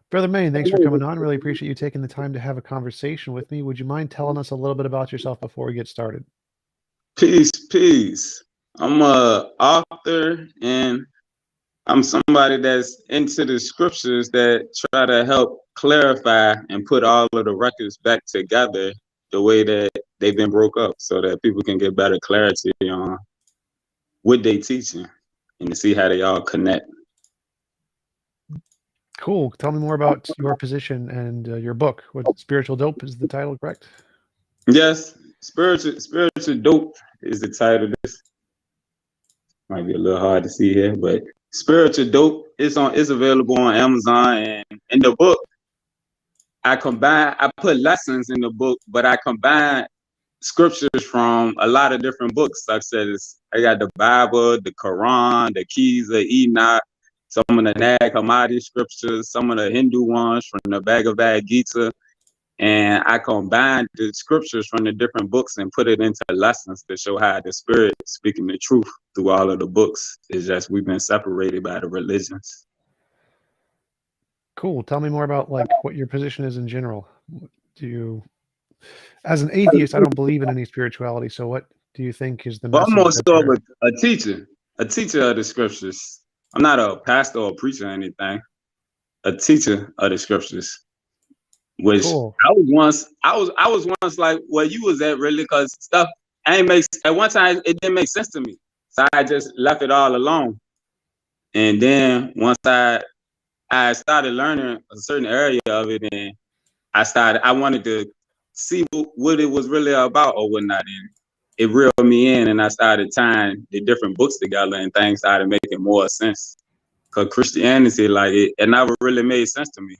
Brother Maine, thanks for coming on. Really appreciate you taking the time to have a conversation with me. Would you mind telling us a little bit about yourself before we get started? Peace, peace. I'm a author and I'm somebody that's into the scriptures that try to help clarify and put all of the records back together the way that they've been broke up so that people can get better clarity on what they teaching and to see how they all connect. Cool. Tell me more about your position and your book. What Spiritual Dope is the title, correct? Yes, spiritual dope is the title. This might be a little hard to see here, but spiritual dope is available on Amazon, and in the book I put lessons in the book, but I combine scriptures from a lot of different books. Like I said, I got the Bible, the Quran, the Keys of Enoch, some of the Nag Hammadi scriptures, some of the Hindu ones from the Bhagavad Gita. And I combined the scriptures from the different books and put it into lessons to show how the spirit is speaking the truth through all of the books. It's just we've been separated by the religions. Cool. Tell me more about like what your position is in general. As an atheist, I don't believe in any spirituality. So what do you think is the message? I'm more so of a teacher of the scriptures. I'm not a pastor or a preacher or anything. A teacher of the scriptures. Which cool. I was once like where you was at, really, because stuff at one time it didn't make sense to me. So I just left it all alone. And then once I started learning a certain area of it, and I wanted to see what it was really about or whatnot. And it reeled me in, and I started tying the different books together, and things started making more sense. Because Christianity, like it never really made sense to me.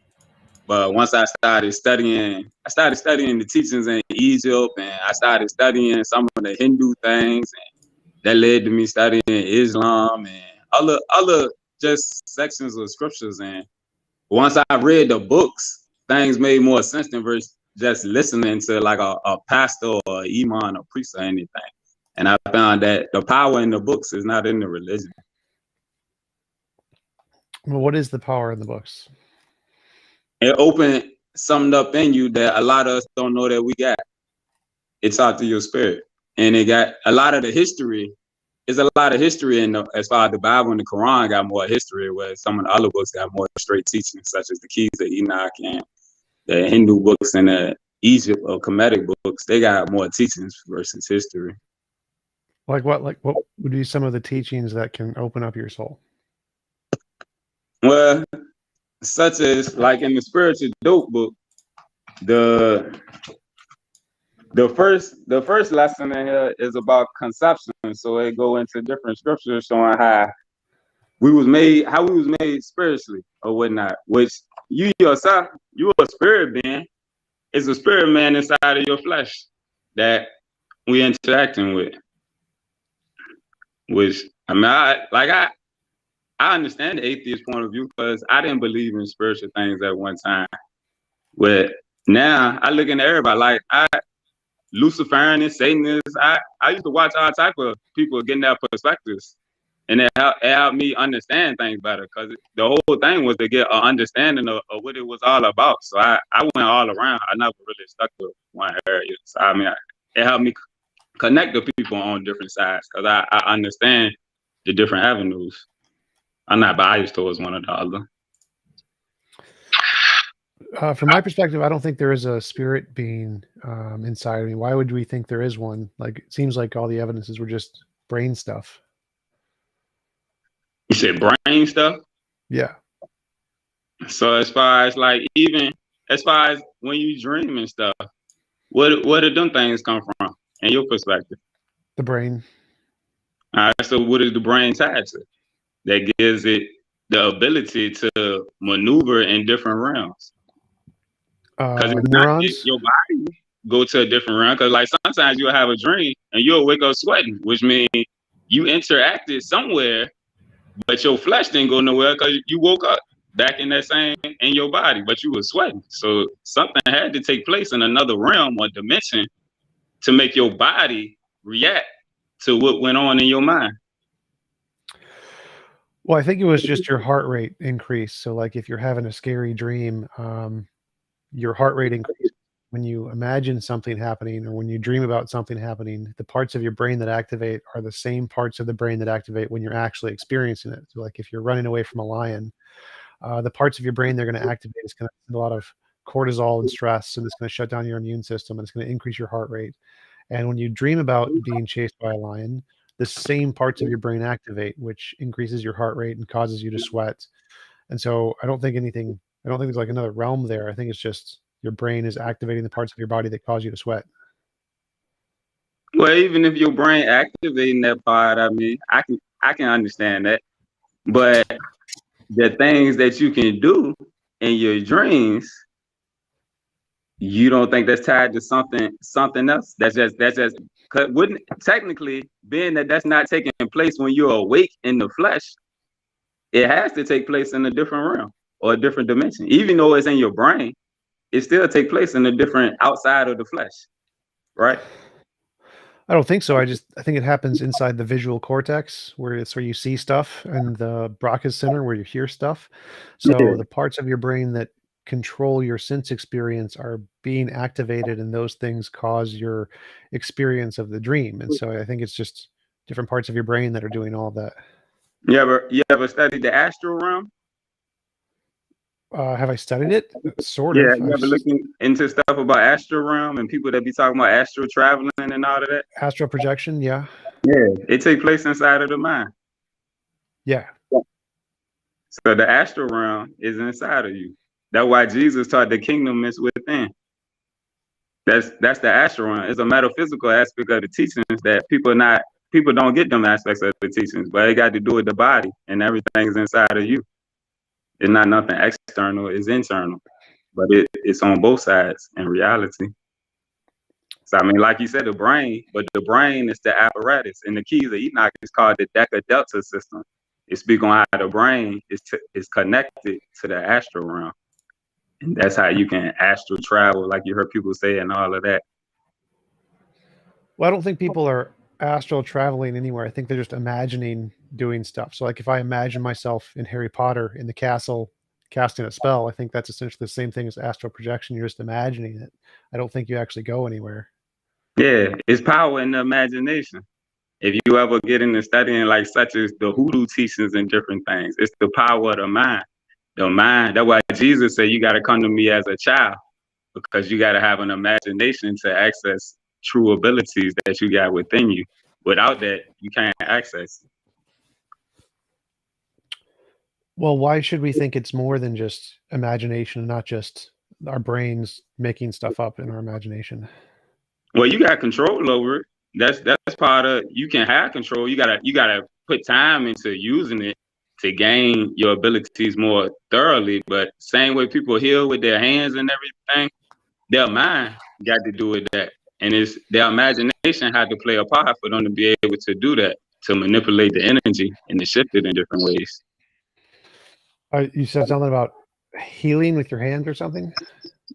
But once I started studying the teachings in Egypt, and I started studying some of the Hindu things, and that led to me studying Islam and other just sections of scriptures. And once I read the books, things made more sense than just listening to like a pastor or an imam or priest or anything. And I found that the power in the books is not in the religion. Well, what is the power in the books? It opened something up in you that a lot of us don't know that we got. It taught to your spirit. And it got a lot of the history. There's a lot of history as far as the Bible and the Quran got more history, where some of the other books got more straight teachings, such as the Keys of Enoch and the Hindu books and the Egypt or Kemetic books. They got more teachings versus history. Like what would be some of the teachings that can open up your soul? Well, such as like in the Spiritual Dope book, the first lesson in here is about conception. So it go into different scriptures showing how we was made spiritually or whatnot. Which you yourself, you a spirit being. It's a spirit man inside of your flesh that we interacting with. Which I mean, I understand the atheist point of view because I didn't believe in spiritual things at one time. But now I look into everybody like Luciferian and Satanists. I used to watch all type of people getting their perspectives, and it helped me understand things better because the whole thing was to get an understanding of what it was all about. So I went all around. I never really stuck to one area. So I mean, it helped me connect to people on different sides because I understand the different avenues. I'm not biased towards one or the other. From my perspective, I don't think there is a spirit being inside of me. Why would we think there is one? Like, it seems like all the evidences were just brain stuff. You said brain stuff? Yeah. So as far as like, even as far as when you dream and stuff, where did them things come from in your perspective? The brain. All right, so what is the brain tied to? That gives it the ability to maneuver in different realms. Because neurons? Your body go to a different realm. Because like sometimes you'll have a dream and you'll wake up sweating, which means you interacted somewhere, but your flesh didn't go nowhere because you woke up back in that same in your body, but you were sweating. So something had to take place in another realm or dimension to make your body react to what went on in your mind? Well, I think it was just your heart rate increase. So like if you're having a scary dream, your heart rate increases when you imagine something happening or when you dream about something happening. The parts of your brain that activate are the same parts of the brain that activate when you're actually experiencing it. So like if you're running away from a lion, the parts of your brain they're going to activate is going to send a lot of cortisol and stress, and it's going to shut down your immune system, and it's going to increase your heart rate. And when you dream about being chased by a lion, the same parts of your brain activate, which increases your heart rate and causes you to sweat. And so I don't think there's like another realm there. I think it's just your brain is activating the parts of your body that cause you to sweat. Well, even if your brain activating that part, I mean, I can understand that. But the things that you can do in your dreams, you don't think that's tied to something else? That's just wouldn't technically, being that that's not taking place when you're awake in the flesh, it has to take place in a different realm or a different dimension. Even though it's in your brain, it still take place in a different outside of the flesh, right? I don't think so. I think it happens inside the visual cortex, where it's where you see stuff, and the Broca's center where you hear stuff. So Yeah. the parts of your brain that control your sense experience are being activated, and those things cause your experience of the dream. And so I think it's just different parts of your brain that are doing all that. You ever studied the astral realm? Have I studied it? Sort Yeah, of. you ever looking into stuff about astral realm and people that be talking about astral traveling and all of that? Astral projection, yeah. Yeah, it take place inside of the mind. Yeah. So the astral realm is inside of you. That's why Jesus taught the kingdom is within. That's the astral realm. It's a metaphysical aspect of the teachings that people don't get them aspects of the teachings, but it got to do with the body and everything's inside of you. It's not nothing external, it's internal. But it's on both sides in reality. So I mean, like you said, the brain, but the brain is the apparatus, and the keys of Enoch is called the Deca Delta system. It speaks on how the brain is connected to the astral realm, and that's how you can astral travel, like you heard people say, and all of that. Well, I don't think people are astral traveling anywhere. I think they're just imagining doing stuff. So, like, if I imagine myself in Harry Potter in the castle casting a spell, I think that's essentially the same thing as astral projection. You're just imagining it. I don't think you actually go anywhere. Yeah, it's power in the imagination. If you ever get into studying like such as the hoodoo teachings and different things, it's the power of the mind. The mind. That's why Jesus said you got to come to me as a child, because you got to have an imagination to access true abilities that you got within you. Without that, you can't access. Well, why should we think it's more than just imagination and not just our brains making stuff up in our imagination? Well, you got control over it. That's part of, you can have control. You gotta put time into using it to gain your abilities more thoroughly. But same way people heal with their hands and everything, their mind got to do with that. And it's their imagination had to play a part for them to be able to do that, to manipulate the energy and to shift it in different ways. You said something about healing with your hands or something?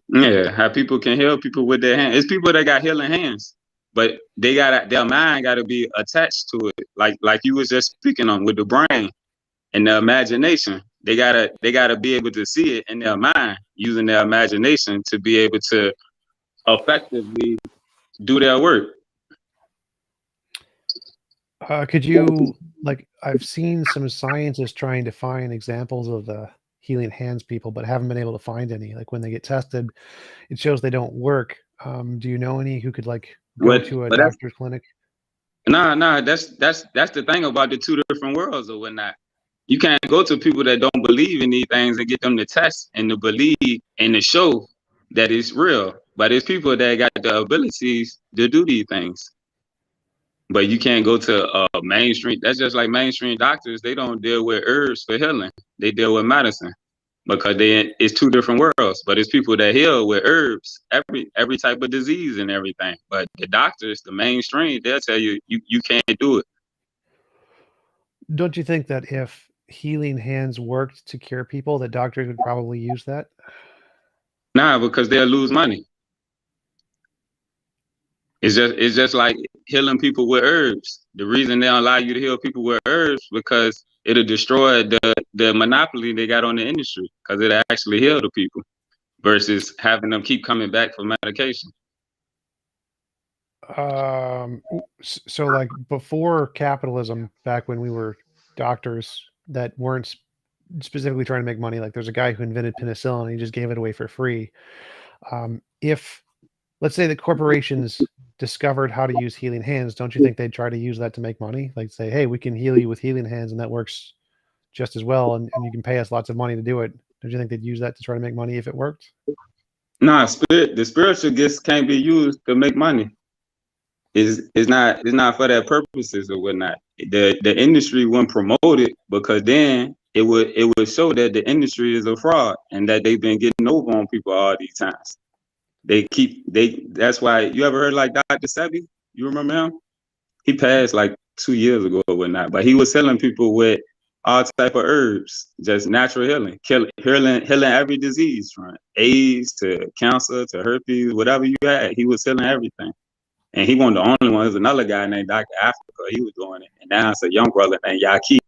Yeah, how people can heal people with their hands. It's people that got healing hands, but their mind gotta be attached to it. Like you was just speaking on with the brain and the imagination. They gotta be able to see it in their mind, using their imagination to be able to effectively do their work. Could you, like, I've seen some scientists trying to find examples of the healing hands people, but haven't been able to find any. Like when they get tested, it shows they don't work. Do you know any who could like go to a But that's doctor's clinic? that's the thing about the two different worlds or whatnot. You can't go to people that don't believe in these things and get them to test and to believe and to show that it's real. But it's people that got the abilities to do these things. But you can't go to mainstream. That's just like mainstream doctors. They don't deal with herbs for healing. They deal with medicine because it's two different worlds. But it's people that heal with herbs, every type of disease and everything. But the doctors, the mainstream, they'll tell you you can't do it. Don't you think that if healing hands worked to cure people, that doctors would probably use that? Nah, because they'll lose money. It's just like healing people with herbs. The reason they don't allow you to heal people with herbs because it'll destroy the monopoly they got on the industry because it'll actually heal the people versus having them keep coming back for medication. So like before capitalism, back when we were doctors that weren't specifically trying to make money, like there's a guy who invented penicillin and he just gave it away for free. If let's say that corporations discovered how to use healing hands, don't you think they'd try to use that to make money? Like say, hey, we can heal you with healing hands and that works just as well, and you can pay us lots of money to do it. Don't you think they'd use that to try to make money if it worked? Nah, the spiritual gifts can't be used to make money. It's not for that purposes or whatnot. The industry wouldn't promote it because then it would show that the industry is a fraud and that they've been getting over on people all these times. That's why you ever heard like Dr. Sebi? You remember him? He passed like 2 years ago or whatnot, but he was healing people with all type of herbs, just natural healing, healing every disease from AIDS to cancer to herpes, whatever you had. He was healing everything. And he wasn't the only one. There's another guy named Dr. Africa. He was doing it. And now it's a young brother named Yaki.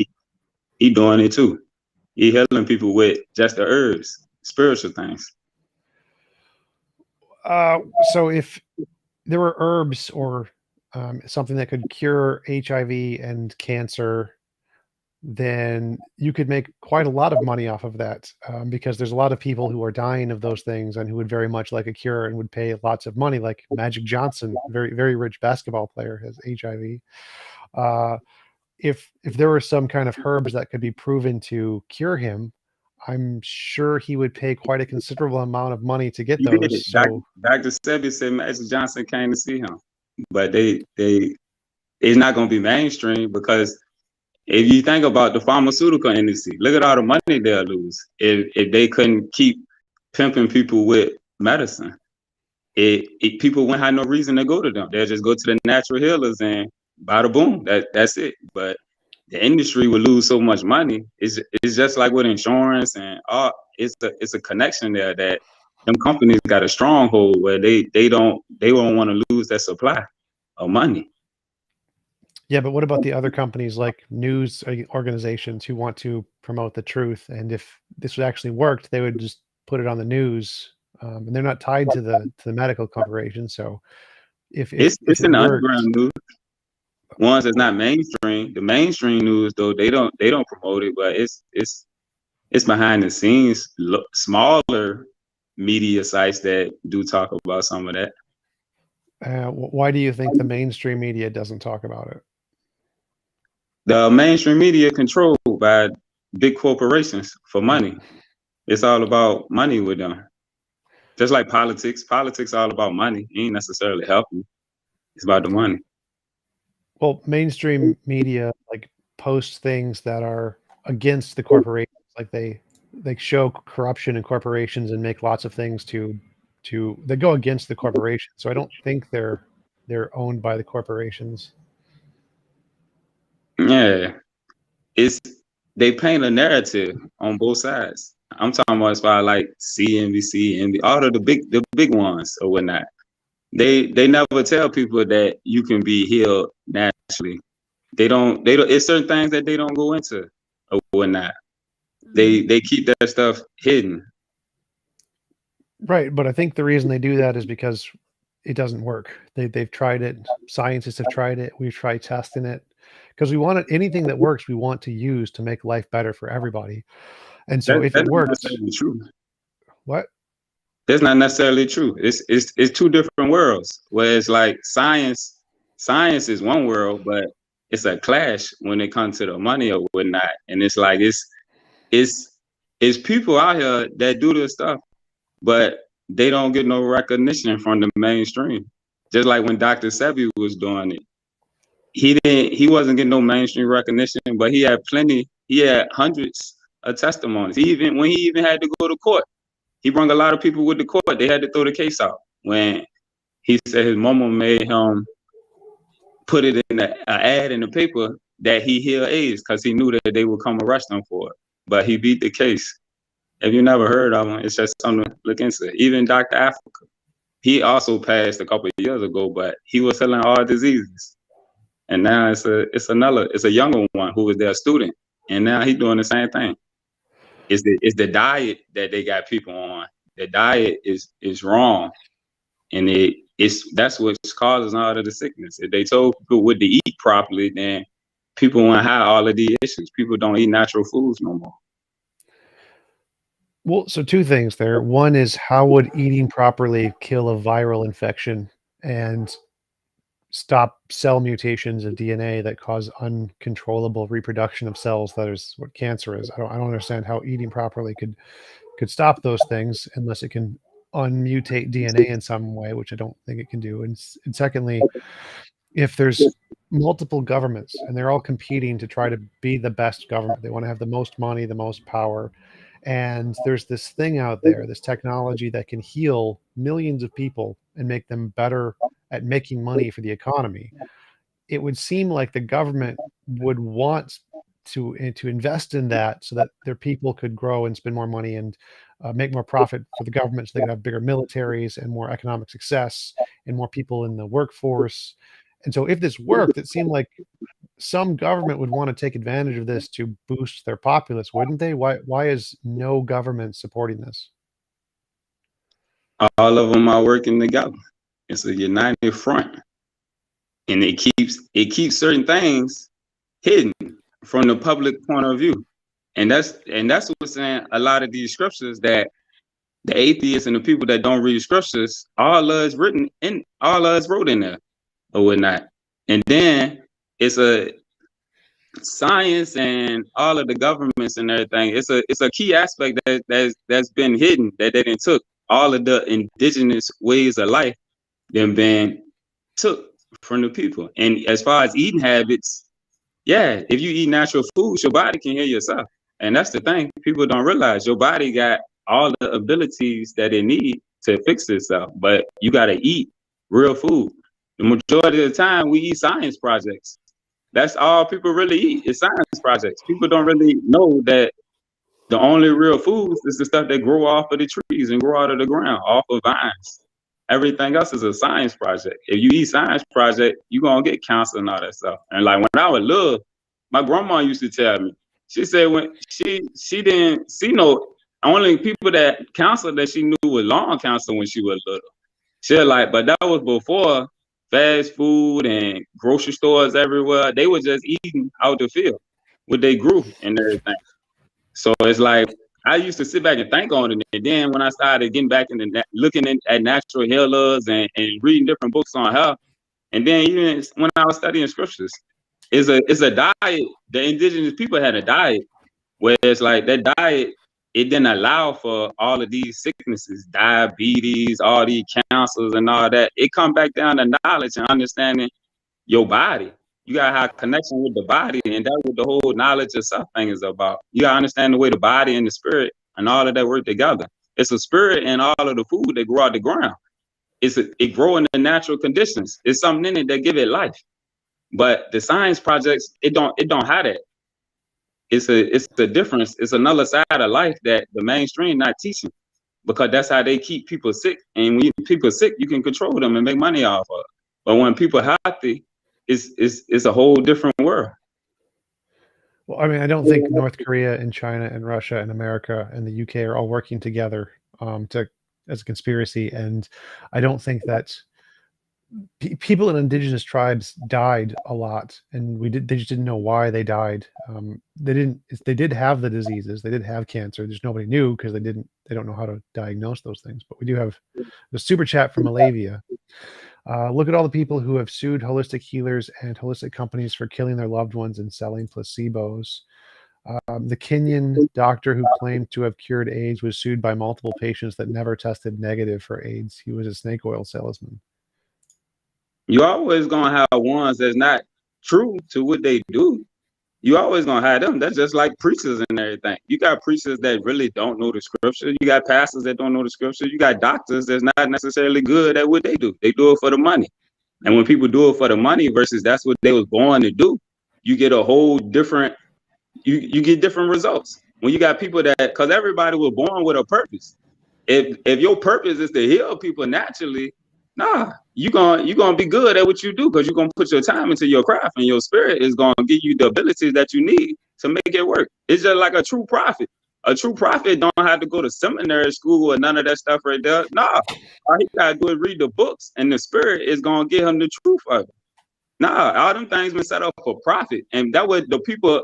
He doing it too. He healing people with just the herbs, spiritual things. So if there were herbs or something that could cure HIV and cancer, then you could make quite a lot of money off of that, because there's a lot of people who are dying of those things and who would very much like a cure and would pay lots of money. Like Magic Johnson, very, very rich basketball player, has HIV. If there were some kind of herbs that could be proven to cure him, I'm sure he would pay quite a considerable amount of money to get those. So Dr. Sebi said Magic Johnson came to see him, but it's not going to be mainstream because if you think about the pharmaceutical industry, look at all the money they'll lose if they couldn't keep pimping people with medicine. People wouldn't have no reason to go to them. They'll just go to the natural healers and bada boom, that's it. But the industry will lose so much money. It's just like with insurance and all. It's a connection there that them companies got a stronghold where they don't want to lose that supply of money. Yeah, but what about the other companies like news organizations who want to promote the truth? And if this actually worked, they would just put it on the news, and they're not tied to the medical corporation. So if it's it in the worked, underground news, ones that's not mainstream. The mainstream news though they don't promote it, but it's behind the scenes, smaller media sites that do talk about some of that. Why do you think the mainstream media doesn't talk about it? The mainstream media controlled by big corporations for money. It's all about money with them. Just like politics. Politics all about money. It ain't necessarily helping. It's about the money. Well, mainstream media like posts things that are against the corporations. Like they show corruption in corporations and make lots of things to they go against the corporation. So I don't think they're owned by the corporations. Yeah. They paint a narrative on both sides. I'm talking about as far like CNBC and all of the big ones or whatnot. They never tell people that you can be healed naturally. They don't it's certain things that they don't go into or whatnot. They keep that stuff hidden. Right, but I think the reason they do that is because it doesn't work. They've tried it. Scientists have tried it. We've tried testing it because we want anything that works. We want to use to make life better for everybody. And so if it works, true. What? That's not necessarily true. It's two different worlds. Where it's like science is one world, but it's a clash when it comes to the money or whatnot. And it's like it's people out here that do this stuff, but they don't get no recognition from the mainstream. Just like when Dr. Sebi was doing it, he wasn't getting no mainstream recognition, but he had hundreds of testimonies. When he even had to go to court, he brought a lot of people with the court. They had to throw the case out when he said his mama made him put it in an ad in the paper that he healed AIDS because he knew that they would come arrest him for it. But he beat the case. If you never heard of him, it's just something to look into. Even Dr. Africa, he also passed a couple of years ago, but he was selling all diseases. And now it's a younger one who was their student, and now he's doing the same thing. It's the diet that they got people on. The diet is wrong, and that's what's causing all of the sickness. If they told people what to eat properly, then people won't have all of these issues. People don't eat natural foods no more. Well, so two things there. One is, how would eating properly kill a viral infection and stop cell mutations of DNA that cause uncontrollable reproduction of cells? That is what cancer is. I don't understand how eating properly could stop those things unless it can unmutate DNA in some way, which I don't think it can do. And secondly, if there's multiple governments and they're all competing to try to be the best government, they want to have the most money, the most power, and there's this thing out there, this technology that can heal millions of people and make them better at making money for the economy, it would seem like the government would want to invest in that so that their people could grow and spend more money and make more profit for the government, so they could have bigger militaries and more economic success and more people in the workforce. And so if this worked, it seemed like some government would want to take advantage of this to boost their populace, wouldn't they? Why is no government supporting this? All of them are working together. It's a united front, and it keeps certain things hidden from the public point of view. And that's what's saying a lot of these scriptures, that the atheists and the people that don't read scriptures, all of it's written in, all of it's wrote in there or whatnot. And then it's a science and all of the governments and everything. It's a key aspect that's been hidden, that they didn't took all of the indigenous ways of life, then been took from the people. And as far as eating habits, yeah, if you eat natural foods, your body can heal yourself. And that's the thing people don't realize. Your body got all the abilities that it need to fix itself, but you got to eat real food. The majority of the time, we eat science projects. That's all people really eat, is science projects. People don't really know that the only real foods is the stuff that grow off of the trees and grow out of the ground, off of vines. Everything else is a science project. If you eat science project, you're going to get cancer and all that stuff. And like when I was little, my grandma used to tell me, she said when she didn't see only people that cancer that she knew was lung cancer when she was little. She was like, but that was before fast food and grocery stores everywhere. They were just eating out the field what they grew and everything. So it's like, I used to sit back and think on it. And then when I started getting back into looking at natural healers and reading different books on health, and then even when I was studying scriptures, it's a diet. The indigenous people had a diet where it's like that diet, it didn't allow for all of these sicknesses, diabetes, all these cancers and all that. It come back down to knowledge and understanding your body. You gotta have connection with the body, and that's what the whole knowledge of self thing is about. You gotta understand the way the body and the spirit and all of that work together. It's a spirit and all of the food that grow out the ground. It grow in the natural conditions. It's something in it that give it life. But the science projects, it don't have that. It's a difference. It's another side of life that the mainstream not teaching, because that's how they keep people sick. And when people sick, you can control them and make money off of it. But when people healthy, it's a whole different world. Well, I mean, I don't think North Korea and China and Russia and America and the UK are all working together as a conspiracy, and I don't think that people in indigenous tribes died a lot, and they just didn't know why they died. They did have the diseases, they did have cancer, just nobody knew because they don't know how to diagnose those things. But we do have the super chat from Malavia. Look at all the people who have sued holistic healers and holistic companies for killing their loved ones and selling placebos. The Kenyan doctor who claimed to have cured AIDS was sued by multiple patients that never tested negative for AIDS. He was a snake oil salesman. You always gonna have ones that's not true to what they do. You always gonna have them. That's just like preachers and everything. You got preachers that really don't know the scripture. You got pastors that don't know the scripture. You got doctors that's not necessarily good at what they do. They do it for the money. And when people do it for the money versus that's what they was born to do, you get a whole different, you get different results. When you got people because everybody was born with a purpose. If your purpose is to heal people naturally, Nah, you're gonna be good at what you do because you're gonna put your time into your craft, and your spirit is gonna give you the abilities that you need to make it work. It's just like a true prophet. A true prophet don't have to go to seminary school or none of that stuff right there. Nah, all he gotta do is read the books, and the spirit is gonna give him the truth of it. Nah, all them things been set up for profit, and that was the people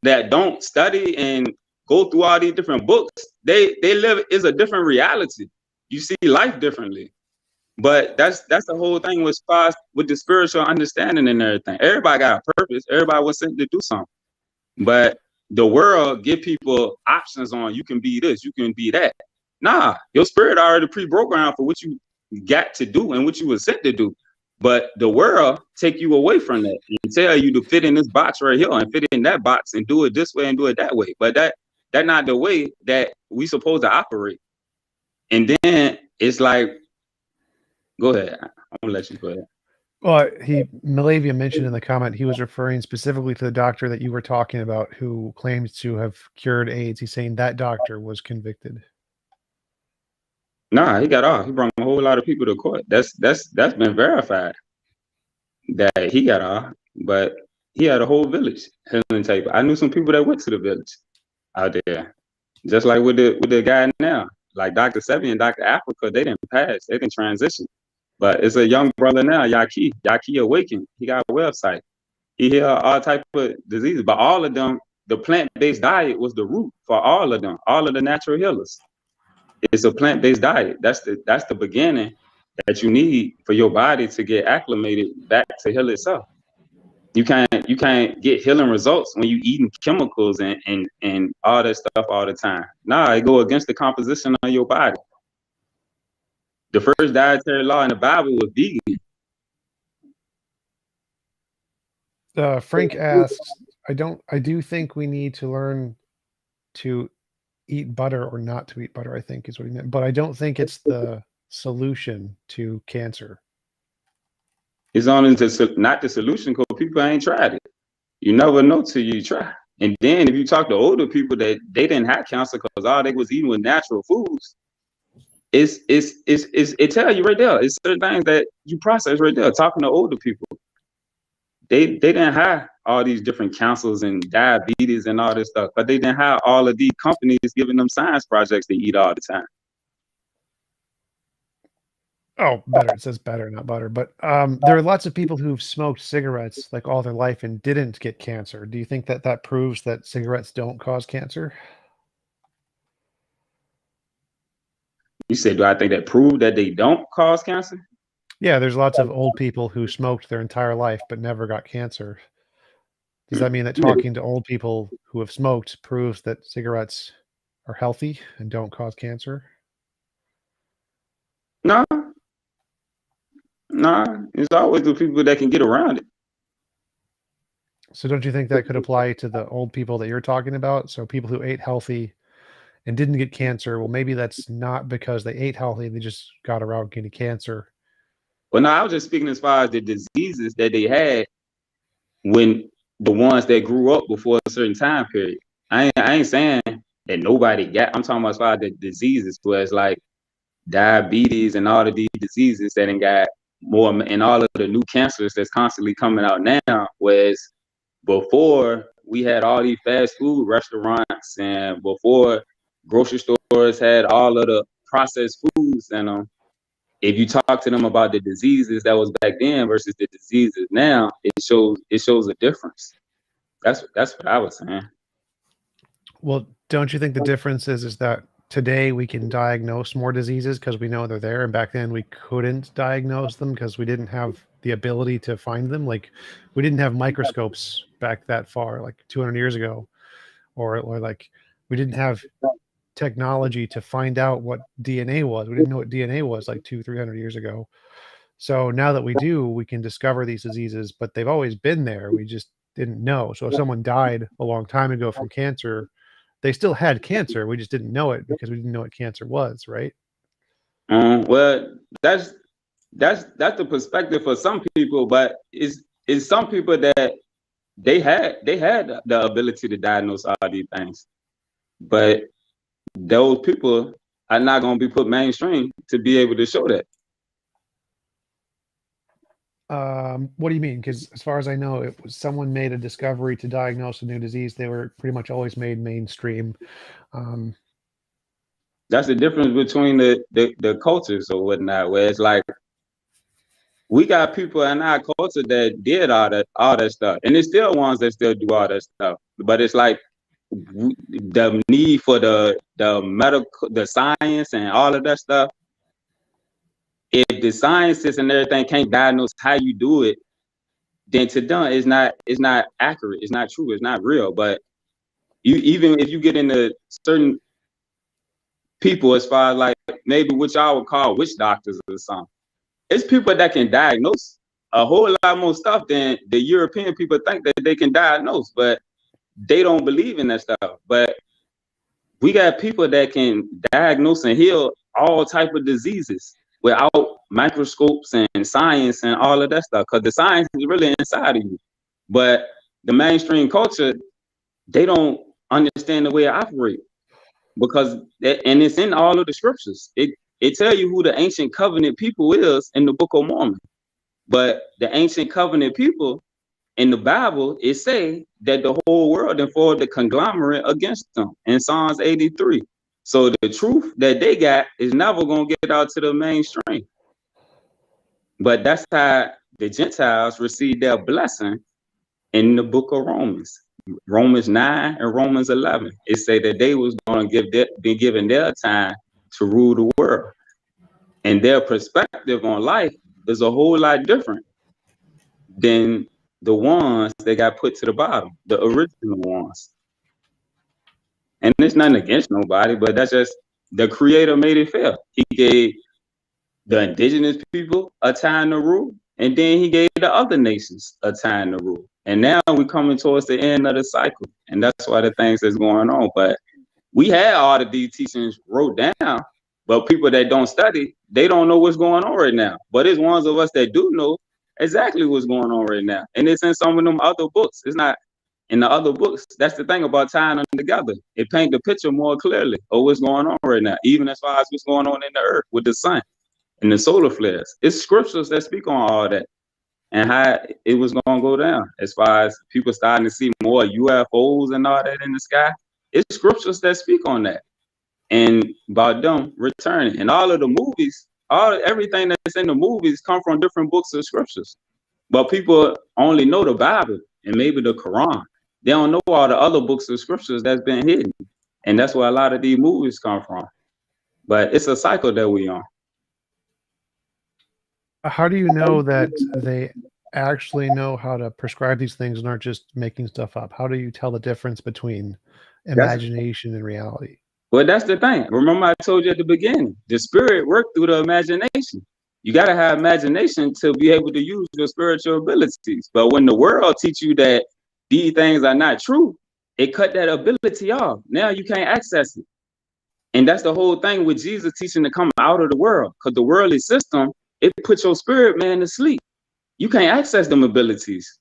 that don't study and go through all these different books. They live is a different reality. You see life differently. But that's the whole thing with the spiritual understanding and everything. Everybody got a purpose. Everybody was sent to do something. But the world give people options on you can be this, you can be that. Nah, your spirit already pre-programmed for what you got to do and what you were sent to do. But the world take you away from that and tell you to fit in this box right here and fit in that box and do it this way and do it that way. But that's not the way that we supposed to operate. And then it's like, go ahead. I'm gonna let you go ahead. Well, Malavia mentioned in the comment he was referring specifically to the doctor that you were talking about who claims to have cured AIDS. He's saying that doctor was convicted. Nah, he got off. He brought a whole lot of people to court. That's been verified that he got off. But he had a whole village healing tape. I knew some people that went to the village out there, just like with the guy now, like Dr. Sebi and Dr. Africa. They didn't pass. They didn't transition. But it's a young brother now, Yaki Awakened. He got a website. He healed all type of diseases, but all of them, the plant-based diet was the root for all of them, all of the natural healers. It's a plant-based diet. That's the beginning that you need for your body to get acclimated back to heal itself. You can't get healing results when you eating chemicals and all that stuff all the time. Nah, it go against the composition of your body. The first dietary law in the Bible was vegan. Frank asks, I do think we need to learn to eat butter or not to eat butter, I think is what he meant. But I don't think it's the solution to cancer. It's only not the solution because people ain't tried it. You never know till you try. And then if you talk to older people that they didn't have cancer because all they was eating was natural foods, it tell you right there. It's certain things that you process right there. Talking to older people, they didn't have all these different cancers and diabetes and all this stuff, but they didn't have all of these companies giving them science projects to eat all the time. Oh, better. It says better, not butter. But there are lots of people who've smoked cigarettes like all their life and didn't get cancer. Do you think that proves that cigarettes don't cause cancer? You said, do I think that proved that they don't cause cancer? Yeah, there's lots of old people who smoked their entire life but never got cancer. Does that mean that talking to old people who have smoked proves that cigarettes are healthy and don't cause cancer? No. It's always the people that can get around it. So don't you think that could apply to the old people that you're talking about? So people who ate healthy and didn't get cancer, well, maybe that's not because they ate healthy, they just got around getting cancer. Well, no, I was just speaking as far as the diseases that they had when the ones that grew up before a certain time period. I ain't saying that nobody got, I'm talking about as far as the diseases, where it's like diabetes and all of these diseases that ain't got more, and all of the new cancers that's constantly coming out now, whereas before we had all these fast food restaurants and before grocery stores had all of the processed foods in them. If you talk to them about the diseases that was back then versus the diseases now, it shows a difference. That's what I was saying. Well, don't you think the difference is that today we can diagnose more diseases because we know they're there, and back then we couldn't diagnose them because we didn't have the ability to find them? Like we didn't have microscopes back that far, like 200 years ago, or like we didn't have technology to find out what DNA was. We didn't know what DNA was like 200-300 years ago. So now that we do, we can discover these diseases, but they've always been there. We just didn't know. So if someone died a long time ago from cancer, they still had cancer. We just didn't know it because we didn't know what cancer was, right? Well, that's the perspective for some people, but it's some people that they had the ability to diagnose all these things, but those people are not going to be put mainstream to be able to show that. What do you mean? Because as far as I know, it was someone made a discovery to diagnose a new disease. They were pretty much always made mainstream. That's the difference between the cultures or whatnot, where it's like we got people in our culture that did all that stuff, and there's still ones that still do all that stuff. But it's like the need for the medical, the science, and all of that stuff. If the scientists and everything can't diagnose how you do it, then to them it's not accurate, it's not true, it's not real. But even if you get into certain people, as far as like maybe what y'all would call witch doctors or something, it's people that can diagnose a whole lot more stuff than the European people think that they can diagnose, but they don't believe in that stuff. But we got people that can diagnose and heal all type of diseases without microscopes and science and all of that stuff, because the science is really inside of you. But the mainstream culture, they don't understand the way it operates, because and it's in all of the scriptures. It tell you who the ancient covenant people is in the Book of Mormon. But the ancient covenant people in the Bible, it say that the whole world and formed the conglomerate against them in Psalms 83. So the truth that they got is never going to get out to the mainstream. But that's how the Gentiles received their blessing in the book of Romans. Romans 9 and Romans 11. It say that they was going to be given their time to rule the world. And their perspective on life is a whole lot different than the ones that got put to the bottom, the original ones. And it's nothing against nobody, but that's just the Creator made it fair. He gave the indigenous people a time to rule, and then he gave the other nations a time to rule. And now we're coming towards the end of the cycle, and that's why the things that's going on. But we had all of these teachings wrote down, but people that don't study, they don't know what's going on right now. But it's ones of us that do know exactly what's going on right now, and it's in some of them other books. It's not in the other books. That's the thing about tying them together. It paints the picture more clearly of what's going on right now, even as far as what's going on in the earth with the sun and the solar flares. It's scriptures that speak on all that and how it was going to go down. As far as people starting to see more UFOs and all that in the sky, it's scriptures that speak on that and about them returning. And all of the movies, everything that's in the movies come from different books of scriptures. But people only know the Bible and maybe the Quran. They don't know all the other books of scriptures that's been hidden. And that's where a lot of these movies come from. But it's a cycle that we on. How do you know that they actually know how to prescribe these things and aren't just making stuff up? How do you tell the difference between imagination and reality? Well, that's the thing. Remember I told you at the beginning, the spirit worked through the imagination. You got to have imagination to be able to use your spiritual abilities. But when the world teach you that these things are not true, it cut that ability off. Now you can't access it. And that's the whole thing with Jesus teaching to come out of the world, because the worldly system, it puts your spirit man to sleep. You can't access them abilities.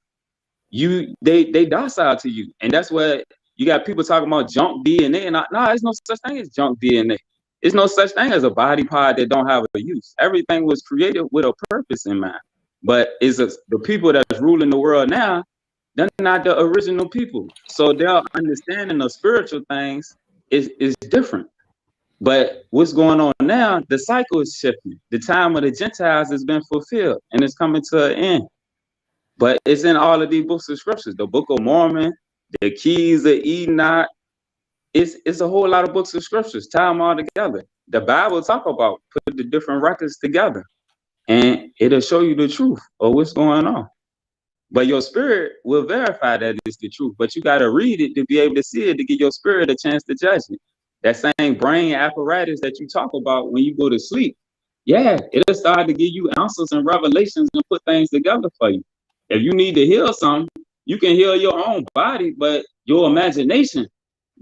They docile to you. And that's where you got people talking about junk DNA. And no, there's no such thing as junk DNA. There's no such thing as a body part that don't have a use. Everything was created with a purpose in mind. But the people that's ruling the world now, they're not the original people. So their understanding of spiritual things is different. But what's going on now, the cycle is shifting. The time of the Gentiles has been fulfilled and it's coming to an end. But it's in all of these books of scriptures, the Book of Mormon, the Keys of Enoch. It's a whole lot of books of scriptures, tie them all together. The Bible talk about put the different records together and it'll show you the truth of what's going on. But your spirit will verify that it's the truth, but you got to read it to be able to see it, to give your spirit a chance to judge it. That same brain apparatus that you talk about when you go to sleep, yeah, it'll start to give you answers and revelations and put things together for you. If you need to heal something, you can heal your own body, but your imagination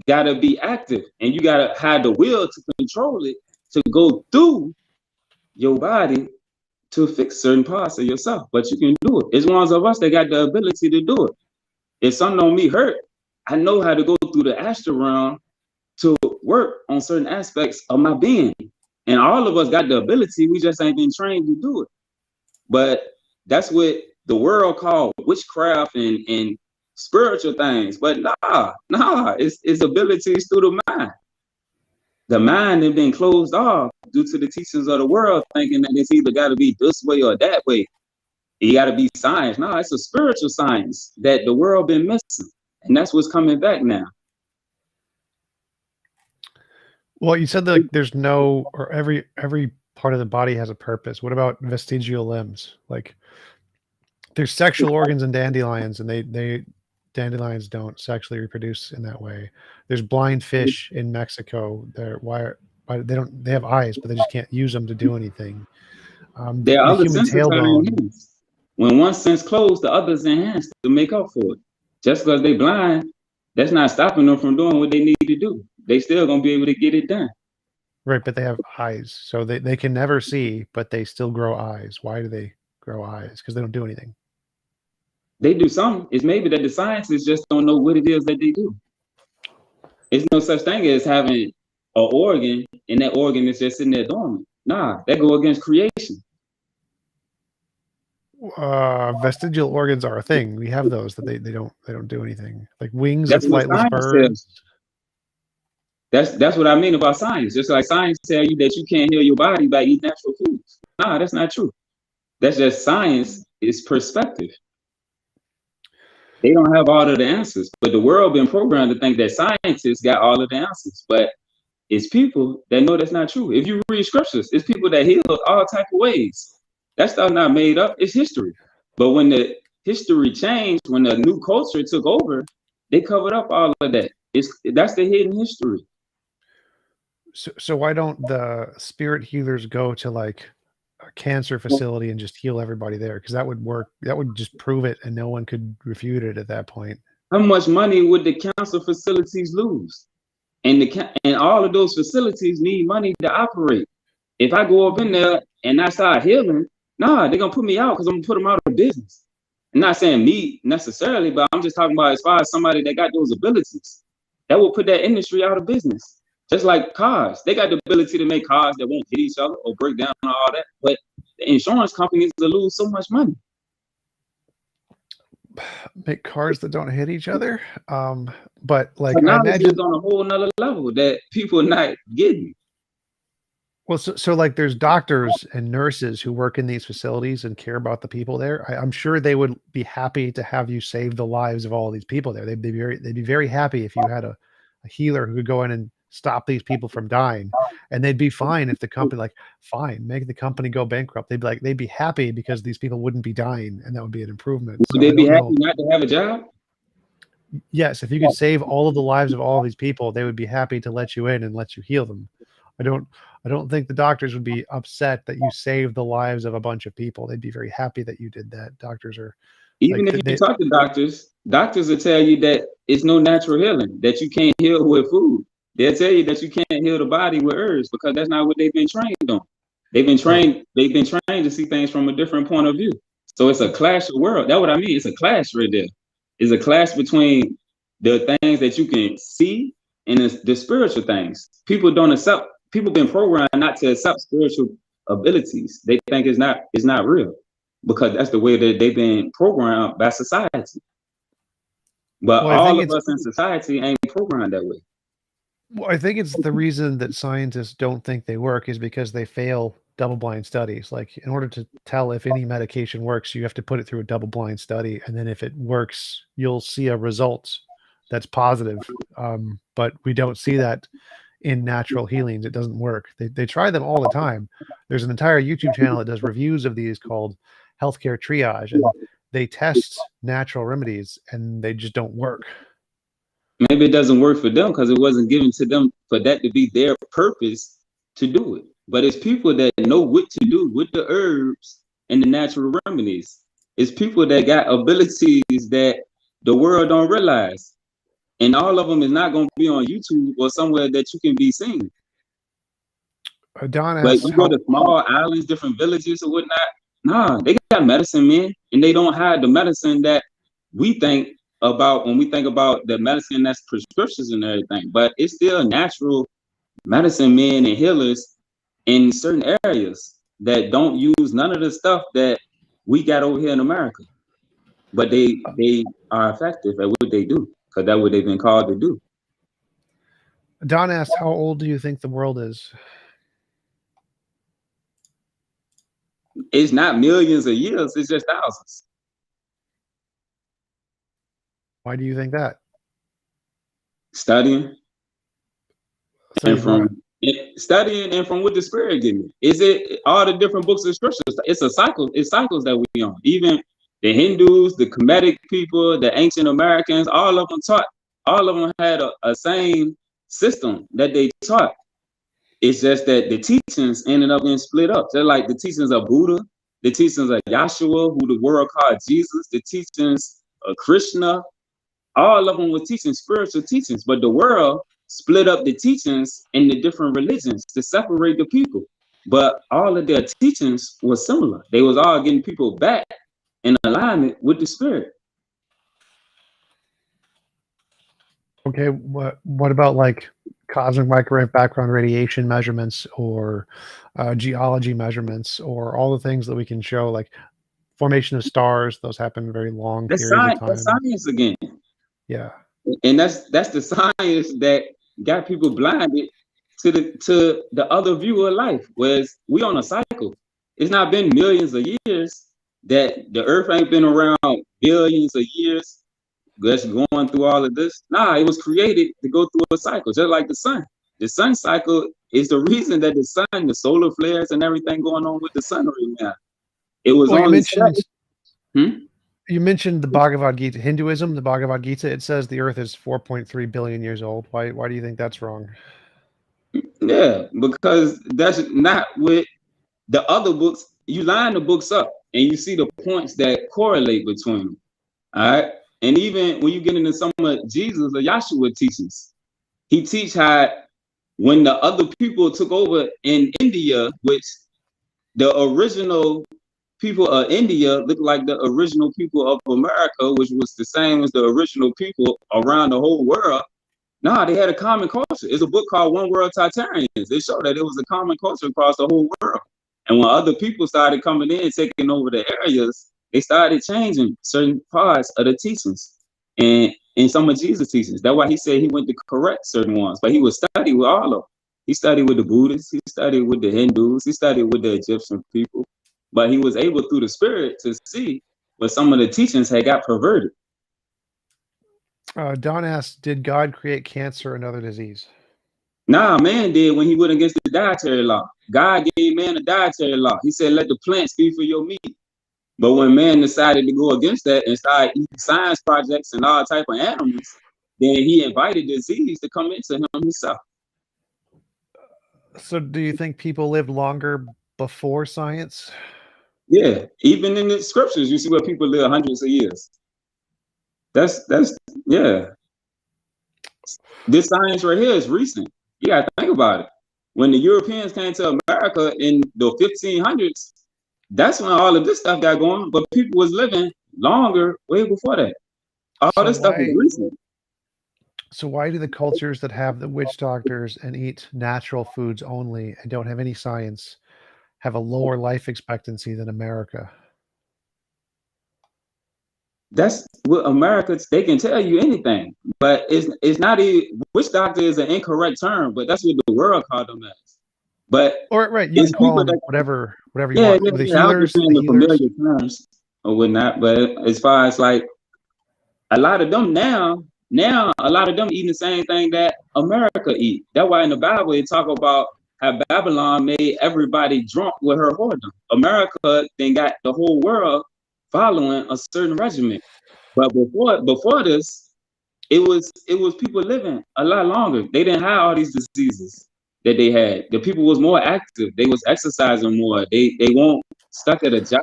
gotta be active and you gotta have the will to control it, to go through your body to fix certain parts of yourself. But you can do it. It's ones of us that got the ability to do it. If something on me hurt, I know how to go through the astral realm to work on certain aspects of my being. And all of us got the ability, we just ain't been trained to do it. But That's what the world called witchcraft and spiritual things. But nah, it's abilities through the mind. The mind has been closed off due to the teachings of the world, thinking that it's either got to be this way or that way. You got to be science. No, it's a spiritual science that the world been missing, and that's what's coming back now. Well, you said that like, there's no, or every part of the body has a purpose. What about vestigial limbs? Like, there's sexual organs in dandelions, and dandelions don't sexually reproduce in that way. There's blind fish in Mexico. Why they have eyes, but they just can't use them to do anything. There are the other human senses that are tailbone. enhanced. When one sense closed, the other's enhanced to make up for it. Just because they blind, that's not stopping them from doing what they need to do. They still gonna be able to get it done. Right, but they have eyes, so they can never see, but they still grow eyes. Why do they grow eyes? Because they don't do anything. They do something. It's maybe that the scientists just don't know what it is that they do. It's no such thing as having an organ and that organ is just sitting there dormant. Nah, that go against creation. Vestigial organs are a thing. We have those that they don't do anything. Like wings That's of what flightless science birds. says. That's what I mean about science. Just like science tell you that you can't heal your body by eating natural foods. Nah, that's not true. That's just science is perspective. They don't have all of the answers, but the world been programmed to think that scientists got all of the answers. But it's people that know that's not true. If you read scriptures, it's people that heal all type of ways. That stuff not made up. It's history. But when the history changed, when the new culture took over, they covered up all of that. That's the hidden history. So why don't the spirit healers go to like a cancer facility and just heal everybody there? Because that would work. That would just prove it, and no one could refute it at that point. How much money would the cancer facilities lose? And all of those facilities need money to operate. If I go up in there and I start healing, nah, they're gonna put me out because I'm gonna put them out of business. I'm not saying me necessarily, but I'm just talking about as far as somebody that got those abilities, that will put that industry out of business. Just like cars, they got the ability to make cars that won't hit each other or break down and all that, but the insurance companies will lose so much money. Make cars that don't hit each other. But like I imagine on a whole nother level that people are not getting. Well, so like there's doctors and nurses who work in these facilities and care about the people there. I'm sure they would be happy to have you save the lives of all these people there. They'd be very happy if you had a healer who could go in and stop these people from dying. And they'd be fine if the company fine, make the company go bankrupt. They'd be happy because these people wouldn't be dying, and that would be an improvement. Would they be happy not to have a job? Yes, if you could save all of the lives of all these people, they would be happy to let you in and let you heal them. I don't think the doctors would be upset that you saved the lives of a bunch of people. They'd be very happy that you did that. Doctors are even if you talk to doctors will tell you that it's no natural healing, that you can't heal with food. They'll tell you that you can't heal the body with herbs because that's not what they've been trained on. They've been trained to see things from a different point of view. So it's a clash of world. That's what I mean. It's a clash right there. It's a clash between the things that you can see and the spiritual things. People been programmed not to accept spiritual abilities. They think it's not real because that's the way that they've been programmed by society. But all of us in society ain't programmed that way. Well, I think it's the reason that scientists don't think they work is because they fail double-blind studies. Like, in order to tell if any medication works, you have to put it through a double-blind study, and then if it works, you'll see a result that's positive. But we don't see that in natural healings. It doesn't work. They try them all the time. There's an entire YouTube channel that does reviews of these called Healthcare Triage, and they test natural remedies, and they just don't work. Maybe it doesn't work for them because it wasn't given to them for that to be their purpose to do it. But it's people that know what to do with the herbs and the natural remedies. It's people that got abilities that the world don't realize. And all of them is not going to be on YouTube or somewhere that you can be seen. Like you go to small islands, different villages or whatnot. Nah, they got medicine men, and they don't have the medicine that we think about when we think about the medicine that's prescriptions and everything. But it's still natural medicine men and healers in certain areas that don't use none of the stuff that we got over here in America. But they are effective at what they do because that's what they've been called to do. Don asked, how old do you think the world is? It's not millions of years, it's just thousands. Why do you think that? Studying. And from studying and from what the Spirit gave me. Is it all the different books of scriptures? It's a cycle, it's cycles that we on. Even the Hindus, the Kemetic people, the ancient Americans, all of them had a same system that they taught. It's just that the teachings ended up being split up. Just like the teachings of Buddha, the teachings of Yahshua, who the world called Jesus, the teachings of Krishna, all of them were teaching spiritual teachings, but the world split up the teachings in the different religions to separate the people. But all of their teachings were similar. They was all getting people back in alignment with the Spirit. Okay, what about like cosmic microwave background radiation measurements or geology measurements or all the things that we can show, like formation of stars? Those happen in very long periods of time. That's science again. Yeah, and that's the science that got people blinded to the other view of life. Whereas we on a cycle. It's not been millions of years that the Earth ain't been around billions of years. Just going through all of this. Nah, it was created to go through a cycle, just like the sun. The sun cycle is the reason that the sun, the solar flares and everything going on with the sun right now. It was only you mentioned the Bhagavad Gita, Hinduism, the Bhagavad Gita. It says the Earth is 4.3 billion years old. Why do you think that's wrong? Yeah, because that's not what the other books. You line the books up and you see the points that correlate between them. All right. And even when you get into some of Jesus or Yahshua teachings, he teach how when the other people took over in India, which the original people of India looked like the original people of America, which was the same as the original people around the whole world. Nah, they had a common culture. It's a book called One World Titarians. They showed that it was a common culture across the whole world. And when other people started coming in, taking over the areas, they started changing certain parts of the teachings and in some of Jesus' teachings. That's why he said he went to correct certain ones, but he would study with all of them. He studied with the Buddhists, he studied with the Hindus, he studied with the Egyptian people, but he was able through the Spirit to see what some of the teachings had got perverted. Don asked, did God create cancer and other disease? Nah, man did when he went against the dietary law. God gave man a dietary law. He said, let the plants be for your meat. But when man decided to go against that and started eating science projects and all type of animals, then he invited disease to come into him himself. So do you think people lived longer before science? Yeah, even in the scriptures, you see where people live hundreds of years. That's yeah. This science right here is recent. You gotta think about it. When the Europeans came to America in the 1500s, that's when all of this stuff got going, but people was living longer way before that. All this stuff is recent. So why do the cultures that have the witch doctors and eat natural foods only and don't have any science have a lower life expectancy than America? That's what America, they can tell you anything, but it's not even, witch doctor is an incorrect term, but that's what the world called them as. But right, you can call them whatever you want. The healers, the familiar terms or whatnot. But as far as like a lot of them now a lot of them eating the same thing that America eat. That's why in the Bible they talk about how Babylon made everybody drunk with her whoredom. America then got the whole world following a certain regimen. But before this, it was people living a lot longer. They didn't have all these diseases that they had. The people was more active. They was exercising more. They weren't stuck at a job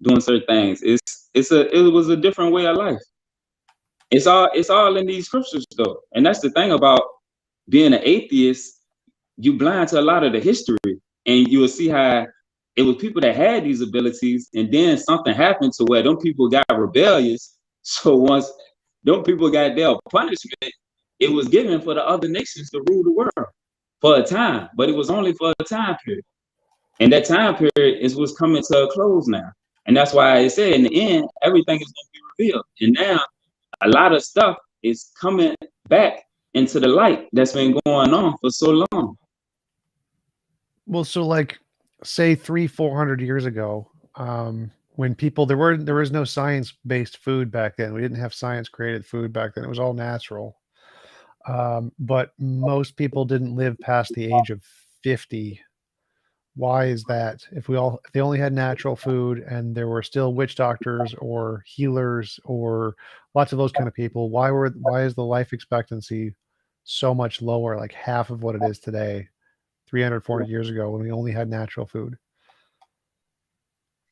doing certain things. It was a different way of life. It's all in these scriptures though. And that's the thing about being an atheist, you blind to a lot of the history, and you will see how it was people that had these abilities, and then something happened to where them people got rebellious. So once them people got their punishment, it was given for the other nations to rule the world for a time, but it was only for a time period. And that time period is what's coming to a close now. And that's why I said in the end, everything is going to be revealed. And now a lot of stuff is coming back into the light that's been going on for so long. Well, so like say 300-400 years ago, when people there was no science-based food back then. We didn't have science-created food back then. It was all natural. But most people didn't live past the age of 50. Why is that? If they only had natural food and there were still witch doctors or healers or lots of those kind of people, why is the life expectancy so much lower, like half of what it is today, 300-400 years ago when we only had natural food?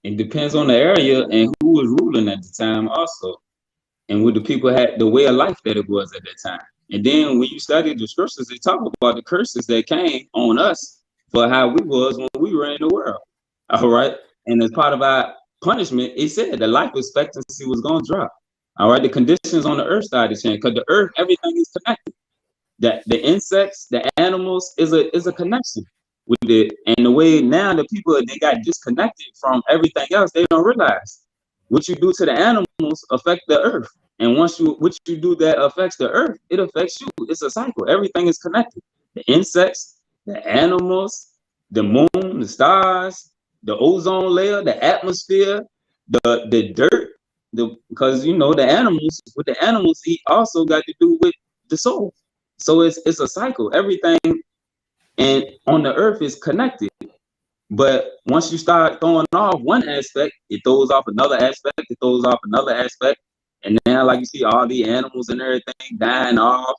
It depends on the area and who was ruling at the time also. And what the people had, the way of life that it was at that time. And then when you study the scriptures, they talk about the curses that came on us for how we was when we were in the world. All right. And as part of our punishment, it said the life expectancy was going to drop. All right. The conditions on the earth started to change because the earth, everything is connected. That the insects, the animals is a connection with it. And the way now the people, they got disconnected from everything else, they don't realize what you do to the animals affect the earth. And what you do that affects the earth, it affects you. It's a cycle. Everything is connected. The insects, the animals, the moon, the stars, the ozone layer, the atmosphere, the dirt, because you know the animals, what the animals eat also got to do with the soul. So it's a cycle. Everything and on the earth is connected. But once you start throwing off one aspect, it throws off another aspect, it throws off another aspect. And now, like you see all the animals and everything dying off,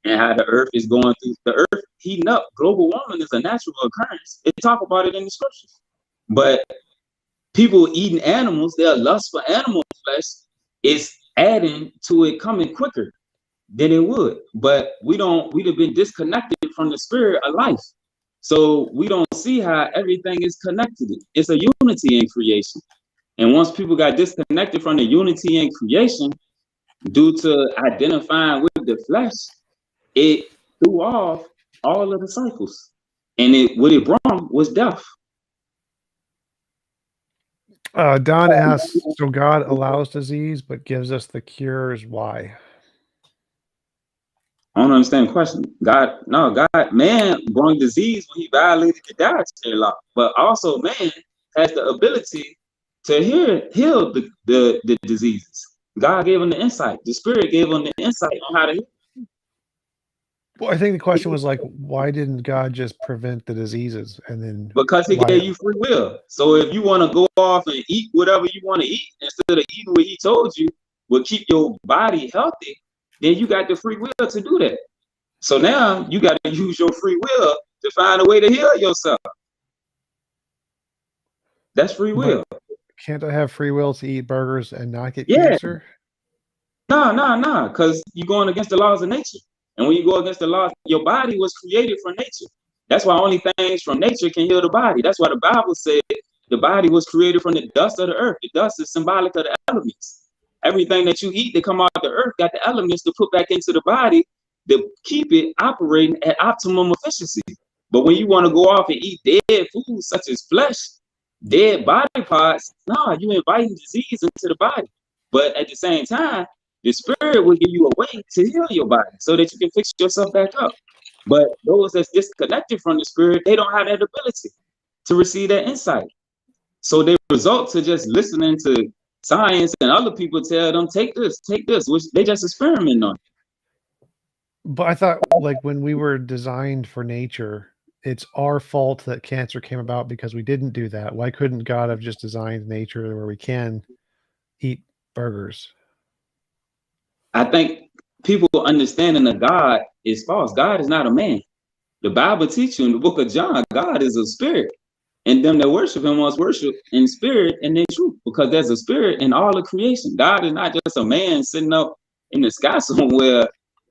and how the earth is going through the earth heating up. Global warming is a natural occurrence. They talk about it in the scriptures. But people eating animals, their lust for animal flesh is adding to it coming quicker than it would. But we'd have been disconnected from the spirit of life. So we don't see how everything is connected. It's a unity in creation. And once people got disconnected from the unity in creation due to identifying with the flesh, it threw off all of the cycles. And what it brought was death. Don asks, so God allows disease but gives us the cures. Why? I don't understand the question. Man brought disease when he violated the dietary law, but also man has the ability to heal the diseases. God gave him the insight. The Spirit gave him the insight on how to heal. Well, I think the question was like, why didn't God just prevent the diseases and then? Because he gave you free will. So if you want to go off and eat whatever you want to eat instead of eating what he told you will keep your body healthy, then you got the free will to do that. So now you got to use your free will to find a way to heal yourself. That's free will. But can't I have free will to eat burgers and not get cancer? No, because you're going against the laws of nature. And when you go against the laws, your body was created from nature. That's why only things from nature can heal the body. That's why the Bible said the body was created from the dust of the earth. The dust is symbolic of the elements. Everything that you eat that come out of the earth got the elements to put back into the body to keep it operating at optimum efficiency. But when you want to go off and eat dead foods such as flesh, dead body parts, you're inviting disease into the body. But at the same time, the Spirit will give you a way to heal your body so that you can fix yourself back up. But those that's disconnected from the Spirit, they don't have that ability to receive that insight. So they result to just listening to science and other people tell them, take this, which they just experiment on. But I thought, like, when we were designed for nature, it's our fault that cancer came about because we didn't do that. Why couldn't God have just designed nature where we can eat burgers? I think people understanding that God is false. God is not a man. The Bible teaches you in the book of John, God is a spirit. And them that worship him must worship in spirit and in truth, because there's a spirit in all of creation. God is not just a man sitting up in the sky somewhere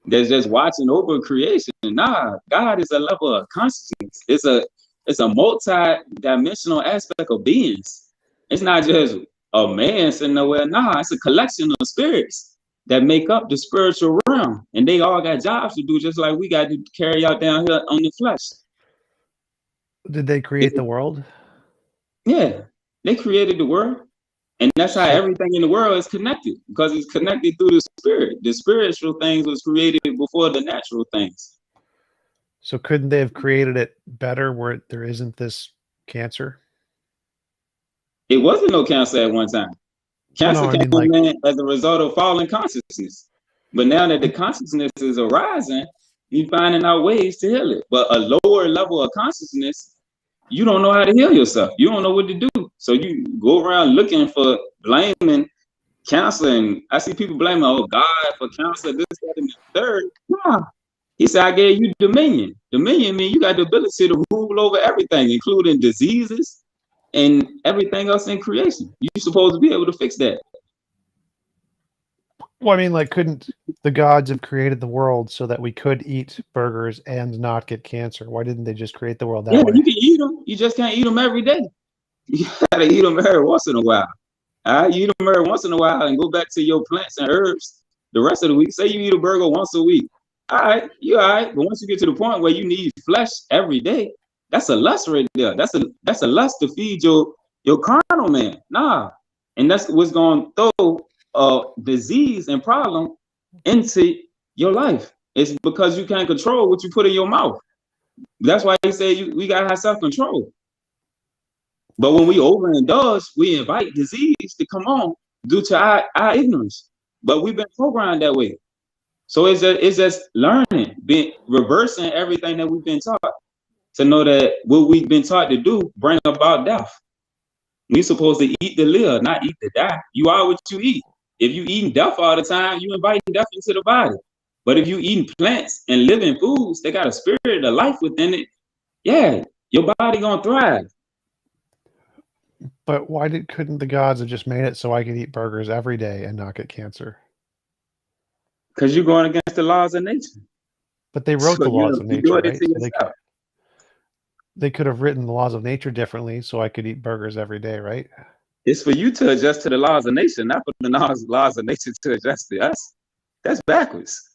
that's just watching over creation. Nah, God is a level of consciousness. It's a multi-dimensional aspect of beings. It's not just a man sitting nowhere. Nah, it's a collection of spirits that make up the spiritual realm. And they all got jobs to do, just like we got to carry out down here on the flesh. Did they create the world? Yeah, they created the world. And that's how everything in the world is connected, because it's connected through the spirit. The spiritual things was created before the natural things. So couldn't they have created it better where there isn't this cancer? It wasn't no cancer at one time. Cancer Well, no, I mean, came like, in as a result of fallen consciousness. But now that the consciousness is arising, you're finding out ways to heal it. But a lower level of consciousness, you don't know how to heal yourself. You don't know what to do. So you go around looking for blaming cancer. And I see people blaming, oh, God, for cancer, this, that, and the third. Nah. He said, I gave you dominion. Dominion means you got the ability to rule over everything, including diseases and everything else in creation. You're supposed to be able to fix that. well, I mean, like, couldn't the gods have created the world so that we could eat burgers and not get cancer? Why didn't they just create the world that way? You can eat them. You just can't eat them every day. You gotta eat them every once in a while. All right, you eat them every once in a while and go back to your plants and herbs the rest of the week. Say you eat a burger once a week. All right, you're all right. But once you get to the point where you need flesh every day, that's a lust right there. That's a lust to feed your carnal man. Nah. And that's what's going to throw disease and problem into your life. It's because you can't control what you put in your mouth. That's why he said we gotta have self-control. But when we overindulge, we invite disease to come on due to our ignorance. But we've been programmed that way. So it's just learning, reversing everything that we've been taught, to know that what we've been taught to do bring about death. We're supposed to eat to live, not eat to die. You are what you eat. If you eating death all the time, you inviting death into the body. But if you eating plants and living foods, they got a spirit of life within it. Yeah, your body gonna thrive. But why couldn't the gods have just made it so I could eat burgers every day and not get cancer? Because you're going against the laws of nature. But they wrote the laws of nature, right? So they could have written the laws of nature differently so I could eat burgers every day, right? It's for you to adjust to the laws of nature, not for the laws of nature to adjust to us. That's backwards.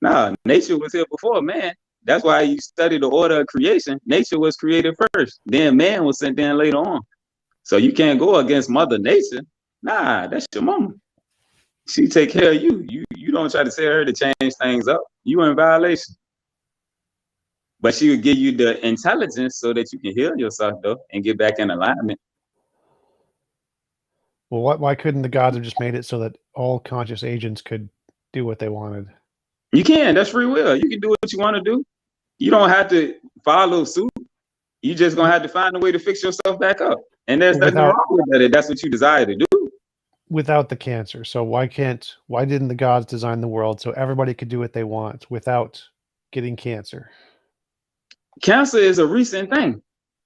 Nah, nature was here before man. That's why you study the order of creation. Nature was created first. Then man was sent in later on. So you can't go against Mother Nature. Nah, that's your mama. She take care of you. You don't try to tell her to change things up. You in violation. But she would give you the intelligence so that you can heal yourself, though, and get back in alignment. Well, why couldn't the gods have just made it so that all conscious agents could do what they wanted? You can. That's free will. You can do what you want to do. You don't have to follow suit. You just gonna have to find a way to fix yourself back up. And there's nothing wrong with that. That's what you desire to do. Without the cancer. So why didn't the gods design the world so everybody could do what they want without getting cancer? Cancer is a recent thing.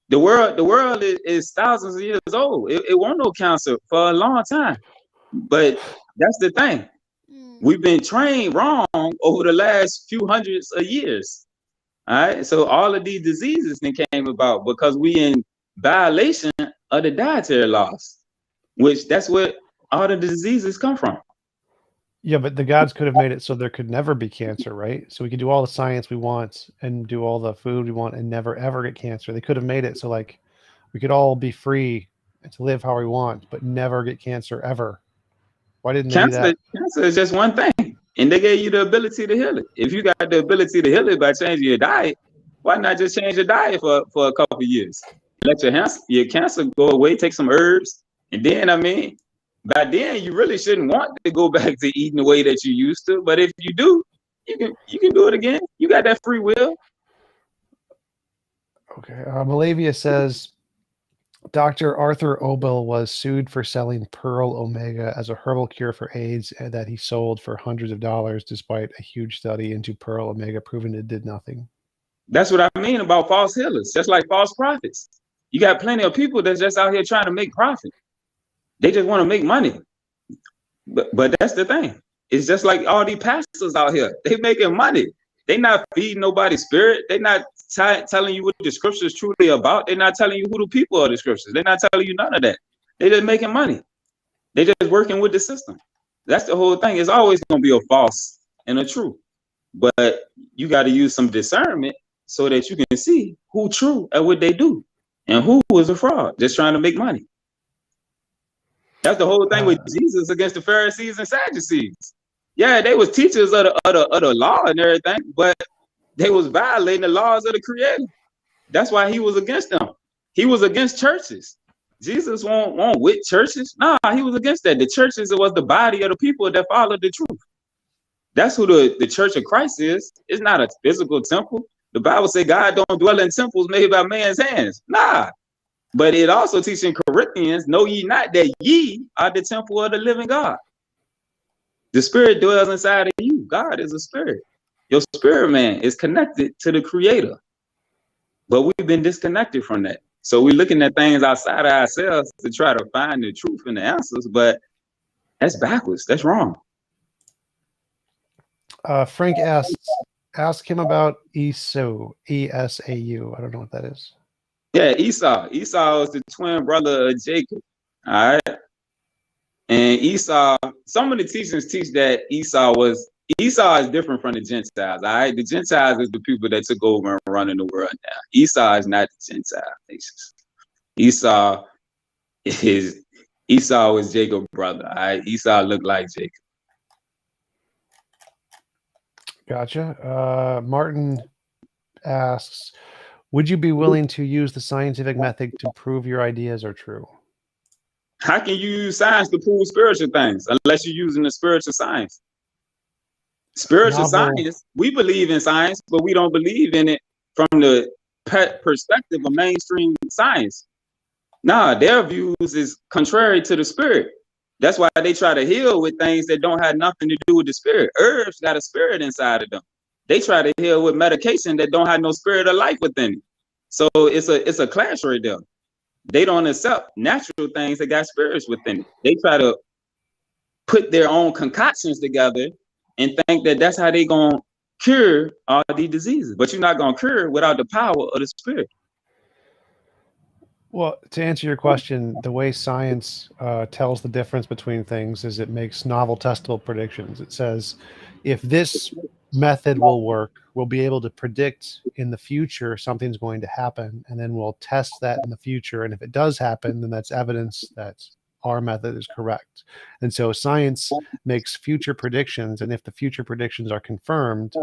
The world is thousands of years old. It won't no cancer for a long time. But that's the thing. We've been trained wrong over the last few hundreds of years. All right. So all of these diseases came about because we in violation of the dietary laws, which that's where all the diseases come from. Yeah, but the gods could have made it so there could never be cancer, right? So we could do all the science we want and do all the food we want and never ever get cancer. They could have made it so like we could all be free to live how we want, but never get cancer ever. Why didn't they do that? Cancer is just one thing, and they gave you the ability to heal it. If you got the ability to heal it by changing your diet, why not just change your diet for a couple of years? Let your cancer go away, take some herbs, and then, I mean, by then you really shouldn't want to go back to eating the way that you used to. But if you do, you can do it again. You got that free will. Okay. Malavia says Dr. Arthur Obel was sued for selling Pearl Omega as a herbal cure for AIDS that he sold for hundreds of dollars, despite a huge study into Pearl Omega proving it did nothing. That's what I mean about false healers, just like false prophets. You got plenty of people that's just out here trying to make profit. They just want to make money. But that's the thing. It's just like all these pastors out here. They making money. They not feeding nobody's spirit. They not telling you what the scripture is truly about. They're not telling you who the people are the scriptures. They're not telling you none of that. They just making money. They just working with the system. That's the whole thing. It's always going to be a false and a true. But you got to use some discernment so that you can see who true at what they do and who is a fraud, just trying to make money. That's the whole thing with Jesus against the Pharisees and Sadducees. Yeah, they was teachers of the law and everything, but they was violating the laws of the Creator. That's why he was against them. He was against churches. Jesus won't with churches. Nah, he was against that. The churches, it was the body of the people that followed the truth. That's who the church of Christ is. It's not a physical temple. The Bible says God don't dwell in temples made by man's hands. Nah. But it also teaches in Corinthians, know ye not that ye are the temple of the living God. The spirit dwells inside of you. God is a spirit. Your spirit man is connected to the Creator. But we've been disconnected from that. So we're looking at things outside of ourselves to try to find the truth and the answers, but that's backwards. That's wrong. Frank asks, ask him about Esau, E-S-A-U. I don't know what that is. Yeah, Esau. Esau is the twin brother of Jacob. All right. And Esau, some of the teachings teach that Esau is different from the Gentiles. All right. The Gentiles is the people that took over and running the world now. Esau is not the Gentile nations. Esau is Jacob's brother. All right. Esau looked like Jacob. Gotcha. Martin asks, would you be willing to use the scientific method to prove your ideas are true? How can you use science to prove spiritual things unless you're using the spiritual science? Spiritual science, we believe in science, but we don't believe in it from the perspective of mainstream science. Nah, their views is contrary to the spirit. That's why they try to heal with things that don't have nothing to do with the spirit. Herbs got a spirit inside of them. They try to heal with medication that don't have no spirit of life within it. So it's a clash right there. They don't accept natural things that got spirits within it. They try to put their own concoctions together and think that that's how they gonna cure all these diseases. But you're not gonna cure without the power of the spirit. Well, to answer your question, the way science tells the difference between things is it makes novel testable predictions. It says, if this method will work, we'll be able to predict in the future something's going to happen, and then we'll test that in the future. And if it does happen, then that's evidence that our method is correct. And so science makes future predictions, and if the future predictions are confirmed,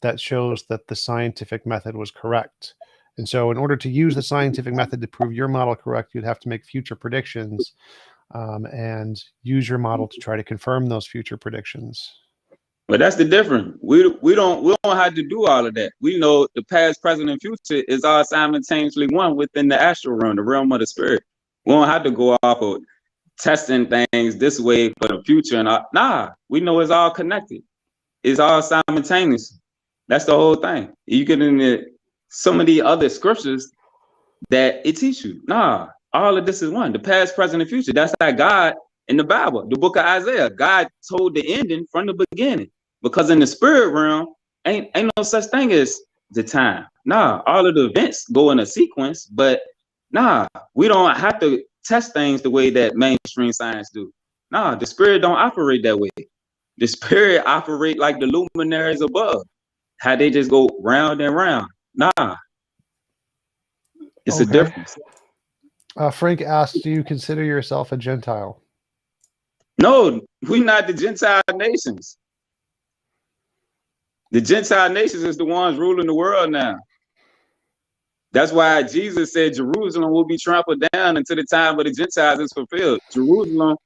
that shows that the scientific method was correct. And so in order to use the scientific method to prove your model correct, you'd have to make future predictions and use your model to try to confirm those future predictions. But that's the difference. We don't have to do all of that. We know the past, present, and future is all simultaneously one within the astral realm, the realm of the spirit. We don't have to go off of testing things this way for the future and all. Nah, we know it's all connected. It's all simultaneous. That's the whole thing. You get into some of the other scriptures that it teach you. Nah, all of this is one. The past, present, and future. That's how God in the Bible, the book of Isaiah, God told the ending from the beginning. Because in the spirit realm, ain't no such thing as the time. Nah, all of the events go in a sequence, but nah, we don't have to test things the way that mainstream science do. Nah, the spirit don't operate that way. The spirit operate like the luminaries above. How they just go round and round. Nah, it's a difference. Frank asks, do you consider yourself a Gentile? No, we're not the Gentile nations. The Gentile nations is the ones ruling the world now. That's why Jesus said Jerusalem will be trampled down until the time of the Gentiles is fulfilled. Jerusalem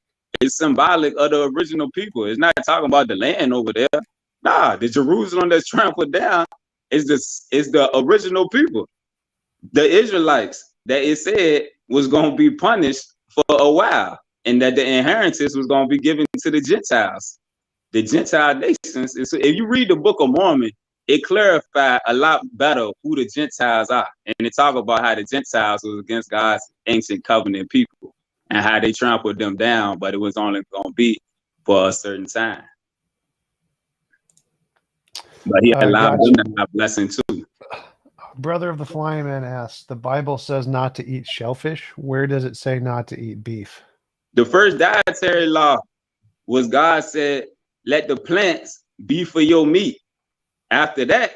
is symbolic of the original people. It's not talking about the land over there. Nah, the Jerusalem that's trampled down is the original people. The Israelites that it said was going to be punished for a while, and that the inheritance was going to be given to the Gentiles. The Gentile nations, if you read the Book of Mormon, it clarified a lot better who the Gentiles are. And it talk about how the Gentiles was against God's ancient covenant people and how they trampled them down, but it was only going to be for a certain time. But he allowed them to have blessing too. Brother of the Flying Man asks, the Bible says not to eat shellfish. Where does it say not to eat beef? The first dietary law was God said, let the plants be for your meat. After that,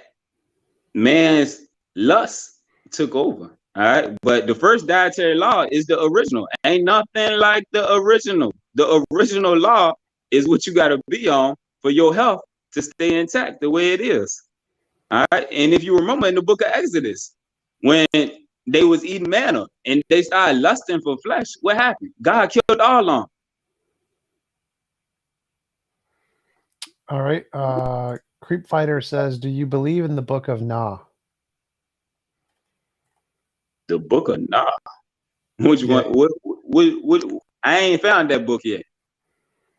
man's lust took over. All right. But the first dietary law is the original. Ain't nothing like the original. The original law is what you got to be on for your health to stay intact the way it is. All right. And if you remember in the book of Exodus, when they was eating manna and they started lusting for flesh, what happened? God killed all of them. All right. Creep Fighter says, do you believe in the book of Nah? The book of Nah. Which one? What? I ain't found that book yet.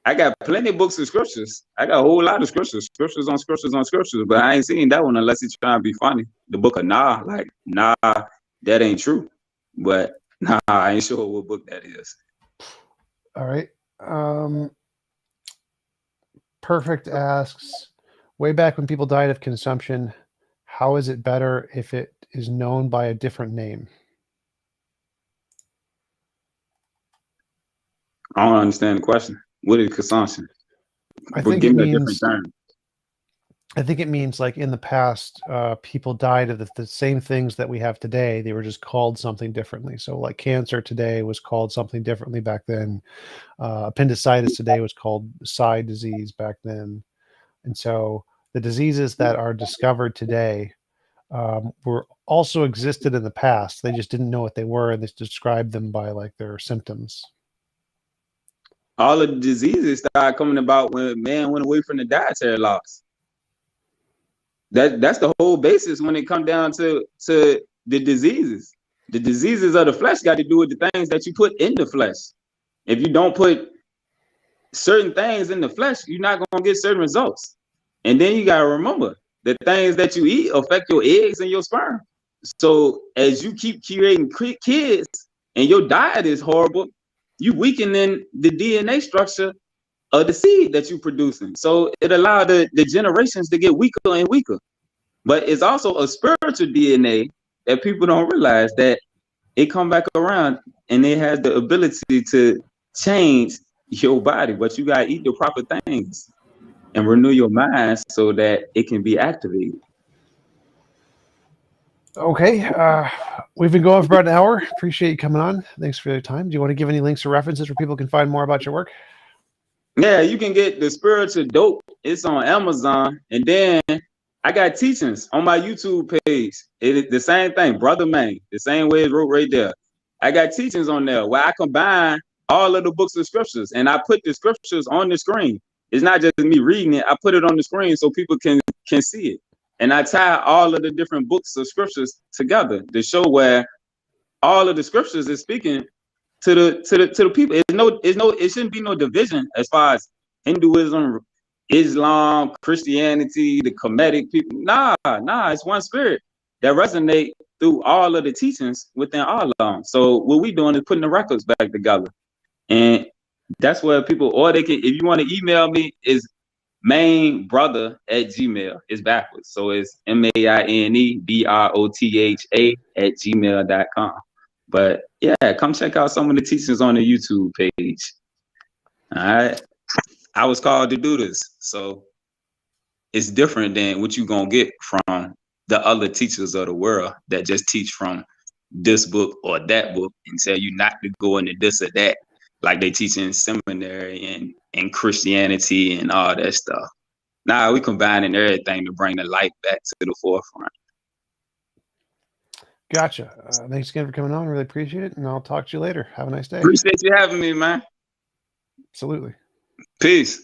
I got plenty of books of scriptures. I got a whole lot of scriptures on scriptures on scriptures, but I ain't seen that one unless he's trying to be funny. The book of Nah, like, nah, that ain't true. But nah, I ain't sure what book that is. All right. Perfect asks, way back when people died of consumption, how is it better if it is known by a different name? I don't understand the question. What is consumption? Give me a different term. I think it means like in the past, people died of the same things that we have today. They were just called something differently. So like cancer today was called something differently back then. Appendicitis today was called side disease back then. And so the diseases that are discovered today were also existed in the past. They just didn't know what they were, and they described them by like their symptoms. All of the diseases started coming about when man went away from the dietary laws. That's the whole basis when it comes down to the diseases. The diseases of the flesh got to do with the things that you put in the flesh. If you don't put certain things in the flesh, you're not going to get certain results. And then you got to remember the things that you eat affect your eggs and your sperm. So as you keep creating kids and your diet is horrible, you weakening the DNA structure of the seed that you're producing. So it allowed the generations to get weaker and weaker. But it's also a spiritual DNA that people don't realize, that it come back around and it has the ability to change your body. But you gotta eat the proper things and renew your mind so that it can be activated. Okay, we've been going for about an hour. Appreciate you coming on. Thanks for your time. Do you want to give any links or references where people can find more about your work? Yeah, you can get the Spiritual Dope. It's on Amazon. And then I got teachings on my YouTube page. It's the same thing, Brotha Maine, the same way it's wrote right there. I got teachings on there where I combine all of the books of scriptures, and I put the scriptures on the screen. It's not just me reading it. I put it on the screen so people can see it. And I tie all of the different books of scriptures together to show where all of the scriptures is speaking to the people. It shouldn't be no division as far as Hinduism, Islam, Christianity, the Kemetic people. Nah, it's one spirit that resonate through all of the teachings within all of them. So what we doing is putting the records back together. And that's where people, or they can, if you want to email me, is mainebrotha@gmail. It's backwards. So it's mainebrotha@gmail.com. But yeah, come check out some of the teachings on the YouTube page. All right. I was called to do this. So it's different than what you're going to get from the other teachers of the world that just teach from this book or that book and tell you not to go into this or that, like they teach in seminary and Christianity and all that stuff. Nah, we combining everything to bring the light back to the forefront. Gotcha. Thanks again for coming on. Really appreciate it. And I'll talk to you later. Have a nice day. Appreciate you having me, man. Absolutely. Peace.